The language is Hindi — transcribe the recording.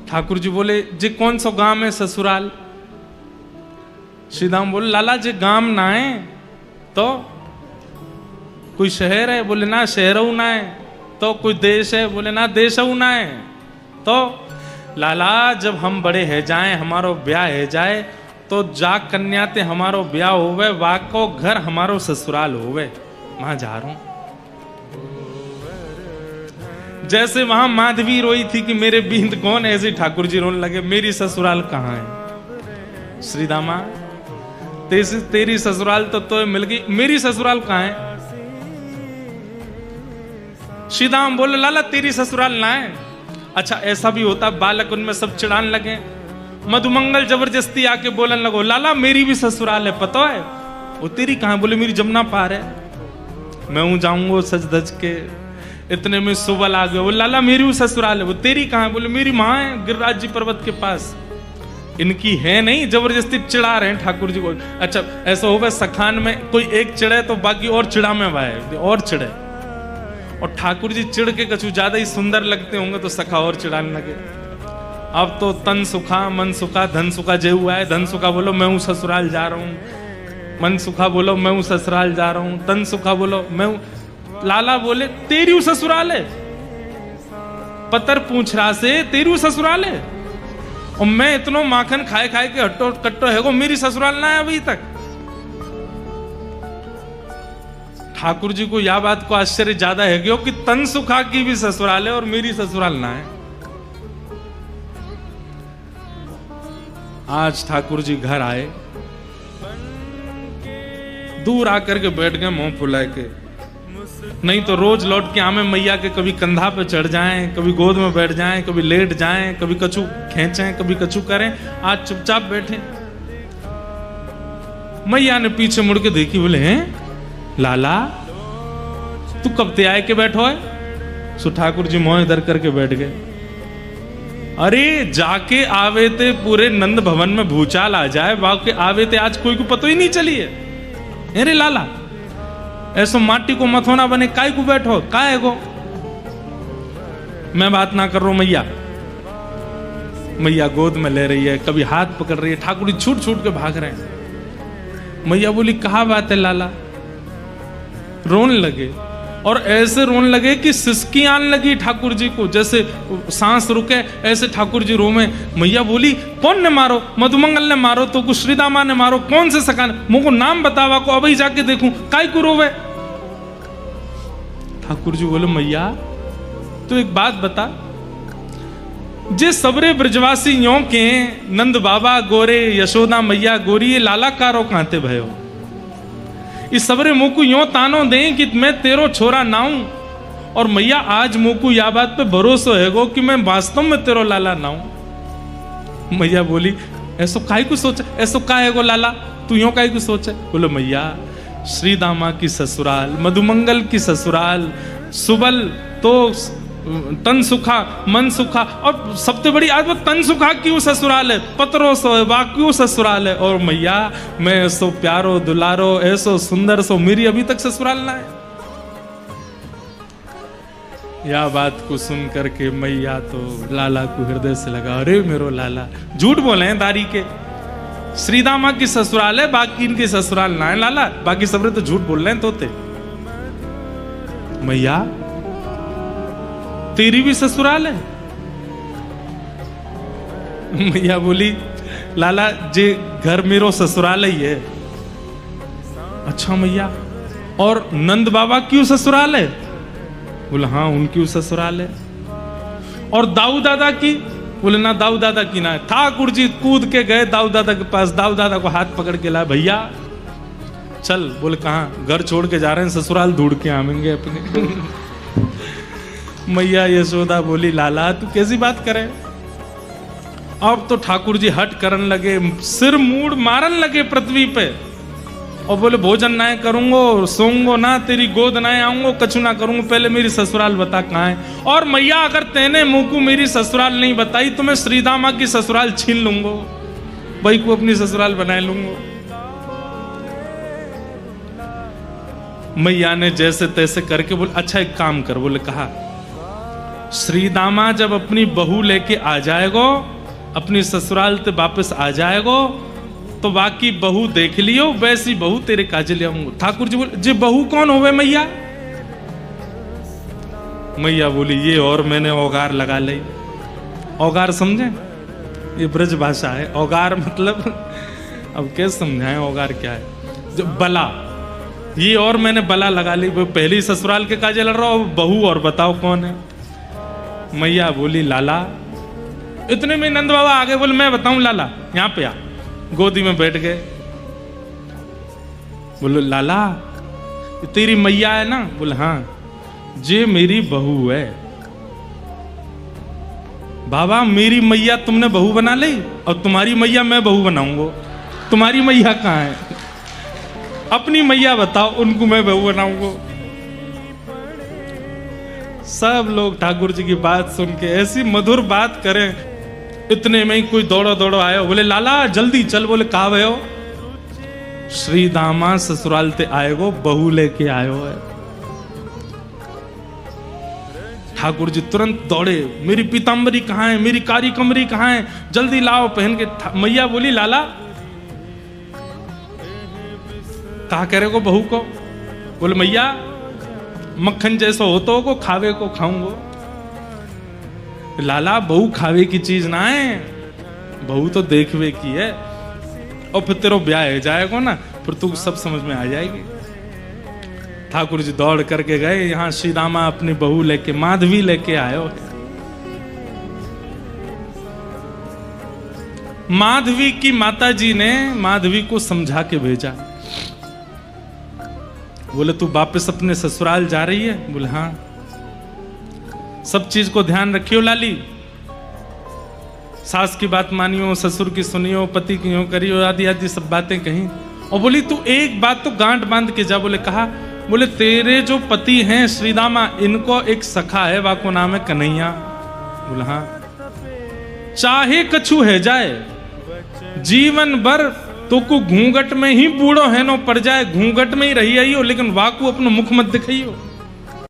ठाकुर जी बोले जे कौन सा गांव है ससुराल? श्रीदाम बोले लाला जे गांव ना है तो कोई शहर है? बोले ना शहर ना है। तो कोई देश है? बोले ना देश ना है। तो लाला जब हम बड़े है जाए हमारो ब्याह है जाए तो जाग कन्या ते हमारो ब्याह होवे वाको घर हमारो ससुराल होवे, वहां जा रहा हूं। जैसे वहां माधवी रोई थी कि मेरे बींद कौन, ऐसे ठाकुर जी रोने लगे मेरी ससुराल कहां है? श्रीदामा तेरी ससुराल तो मिल गई, मेरी ससुराल कहां है? श्रीदाम बोले लाला तेरी ससुराल ना है। अच्छा ऐसा भी होता, बालक उनमें सब चिढ़ाने लगे। मधुमंगल जबरदस्ती आके बोलने लगो लाला मेरी भी ससुराल है, पता है? वो तेरी कहां? बोले मेरी जमुना पार है, मैं हूं जाऊंगा सज धज के। इतने में सुबल आ गए, वो लाला मेरी भी ससुराल है। वो तेरी कहां? बोले मेरी माँ है गिरिराज जी पर्वत के पास। इनकी है नहीं, जबरदस्ती चिढ़ा रहे हैं ठाकुर जी को। अच्छा ऐसा होगा सखान में कोई एक चिढ़े तो बाकी और चिढ़ा में वाए और चिढ़े, और ठाकुर जी चिढ़ के कछु ज्यादा ही सुंदर लगते होंगे तो सखा और चिढ़ाने लगे। अब तो तन सुखा मन सुखा धन सुखा जे हुआ है। धन सुखा बोलो मैं हूं ससुराल जा रहा हूं, मन सुखा बोलो मैं हूं ससुराल जा रहा हूं, तन सुखा बोलो मैं हूं। लाला बोले तेरी हूं ससुराल है? पतर पूछ रहा से तेरी हूं ससुराल है? और मैं इतनो माखन खाए खाए के हट्टो कट्टो है को मेरी ससुराल ना है अभी तक। ठाकुर जी को यह बात को आश्चर्य ज्यादा है कि तन सुखा की भी ससुराल है और मेरी ससुराल ना है। आज ठाकुर जी घर आए, दूर आकर के बैठ गए मुंह फुला के। नहीं तो रोज लौट के आमे मैया के कभी कंधा पे चढ़ जाएं, कभी गोद में बैठ जाएं, कभी लेट जाएं, कभी कछु खींचें, कभी कछु करें। आज चुपचाप बैठे। मैया ने पीछे मुड़ के देखी, बोले हैं लाला तू कब ते आए के बैठो है? सो ठाकुर जी मोह इधर करके बैठ गए। अरे जाके आवे थे पूरे नंद भवन में भूचाल आ जाए, बाकी आवे थे आज कोई को पता ही नहीं चली है। अरे लाला ऐसो माटी को मथोना बने काय को बैठो काय गो? मैं बात ना कर रहा हूं। मैया मैया गोद में ले रही है, कभी हाथ पकड़ रही है, ठाकुर जी छूट छूट के भाग रहे हैं। मैया बोली कहा बात है लाला? रोने लगे, और ऐसे रोने लगे कि सिसकी आने लगी ठाकुर जी को, जैसे सांस रुके ऐसे ठाकुर जी रोमे। मैया बोली कौन ने मारो? मधुमंगल ने मारो तो कुछ श्रीदामा ने मारो, कौन से सकान? मुझको नाम बतावा को अभी जाके देखूं काय को रोवे। ठाकुर जी बोले मैया तो एक बात बता, जे सबरे ब्रजवासी यों के नंद बाबा गोरे यशोदा मैया गोरी ये लाला कारो कांते भयो, इस सबरे मुकु यों तानो दे कि मैं तेरो छोरा नाऊं। और मैया आज मुकु या बात पे भरोसा है गो कि मैं वास्तव में तेरो लाला नाऊं। मैया बोली ऐसो काहे को सोचे, ऐसो काहे गो लाला तू यों काहे को सोचे? बोले मैया श्रीदामा की ससुराल, मधुमंगल की ससुराल, सुबल तो तन सुखा मन सुखा, और सबसे बड़ी आदत तन सुखा क्यों ससुराल है, पतरो सो है क्यों ससुराल है। और मैया मैं ऐसो प्यारो दुलारो ऐसो सुंदर सो मेरी अभी तक ससुराल ना है। यह बात को सुन करके मैया तो लाला को हृदय से लगा, अरे मेरो लाला झूठ बोले हैं दारी के, श्रीदामा की ससुराल है बाकी इनकी ससुराल ना है लाला, बाकी सबरे तो झूठ बोल रहे हैं तोते। मैया तेरी भी ससुराल है? मैया बोली लाला जे घर मेरो ससुराल ही है। अच्छा मैया और नंद बाबा क्यों ससुराल है? बोले हाँ उनकी ससुराल है। और दाऊ दादा की? बोले ना दाऊ दादा की ना है। ठाकुर जी कूद के गए दाऊ दादा के पास, दाऊ दादा को हाथ पकड़ के लाए, भैया चल। बोले कहाँ? घर छोड़ के जा रहे हैं, ससुराल ढूंढ के आवेंगे अपने। मैया यशोदा बोली लाला तू कैसी बात करे? अब तो ठाकुर जी हट करने लगे, सिर मूड मारन लगे पृथ्वी पे, और बोले भोजन ना करूंगो, सोऊंगो ना, तेरी गोद ना आऊंगो, कछु ना करूंगो, पहले मेरी ससुराल बता कहाँ है। और मैया अगर तेने मुंह को मेरी ससुराल नहीं बताई तो मैं श्रीदामा की ससुराल छीन लूंगो, भाई को अपनी ससुराल बना लूंगो। मैया ने जैसे तैसे करके बोले अच्छा एक काम कर। बोले कहा श्री दामा जब अपनी बहू लेके आ जाएगो, अपनी ससुराल ते वापस आ जाएगो, तो बाकी बहू देख लियो, वैसी बहू तेरे काजे ले आऊंगा। ठाकुर जी बोले जी बहू कौन होवे मैया? मैया बोली ये और मैंने औगार लगा ली। औगार समझे? ये ब्रज भाषा है। औगार मतलब अब कैसे समझाएं औगार क्या है? जो बला, ये और मैंने बला लगा ली। वो पहली ससुराल के काजे लड़ रहा हो, बहू और बताओ कौन है? मैया बोली लाला। इतने में नंद बाबा आगे बोले मैं बताऊं लाला, यहां पे आ। गोदी में बैठ गए। बोलो लाला तेरी मैया है ना? बोले हाँ। जे मेरी बहू है। बाबा मेरी मैया तुमने बहू बना ली और तुम्हारी मैया मैं बहू बनाऊंगा। तुम्हारी मैया कहाँ है? अपनी मैया बताओ, उनको मैं बहू बनाऊंगा। सब लोग ठाकुर जी की बात सुन के ऐसी मधुर बात करें। इतने में ही कोई दौड़ो दौड़ो आयो। बोले लाला जल्दी चल। बोले कहा भयो? श्री दामा ससुराल ते आएगो, बहू लेके आयो है। ठाकुर जी तुरंत दौड़े। मेरी पीताम्बरी कहाँ है? मेरी कारी कमरी कहाँ है? जल्दी लाओ पहन के। मैया बोली लाला कहा करेगो बहू को? बोले मैया मक्खन जैसा होतो को खावे को खाऊंगो। लाला बहू खावे की चीज ना है, बहू तो देखवे की है। और फिर तेरा ब्याह हो जाएगा ना, फिर तू सब समझ में आ जाएगी। ठाकुर जी दौड़ करके गए। यहाँ श्री रामा अपनी बहू लेके, माधवी लेके आयो है। माधवी की माता जी ने माधवी को समझा के भेजा। बोले तू वापस अपने ससुराल जा रही है? बोले हाँ। सब चीज को ध्यान रखियो लाली, सास की बात मानियो, ससुर की सुनियो, पति की यूं करियो, आदि आदि सब बातें कही। और बोली तू एक बात तो गांठ बांध के जा। बोले कहा? बोले तेरे जो पति हैं श्री दामा, इनको एक सखा है, वाको नाम है कन्हैया। बोले हाँ। चाहे कछु है जाए, जीवन भर तो को घूंघट में ही बूढ़ो है नो पड़ जाए, घूंघट में ही रही आई हो, लेकिन वाकू अपनो मुख मत दिखाइयो।